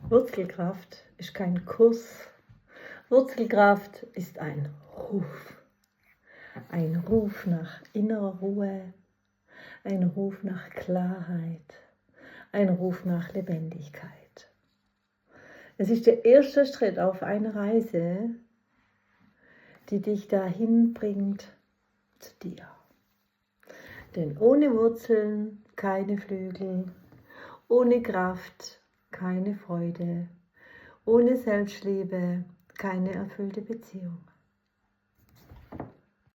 Wurzelkraft ist kein Kuss. Wurzelkraft ist ein Ruf. Ein Ruf nach innerer Ruhe, ein Ruf nach Klarheit, ein Ruf nach Lebendigkeit. Es ist der erste Schritt auf einer Reise, die dich dahin bringt zu dir. Denn ohne Wurzeln keine Flügel, ohne Kraft keine Freude, ohne Selbstliebe keine erfüllte Beziehung.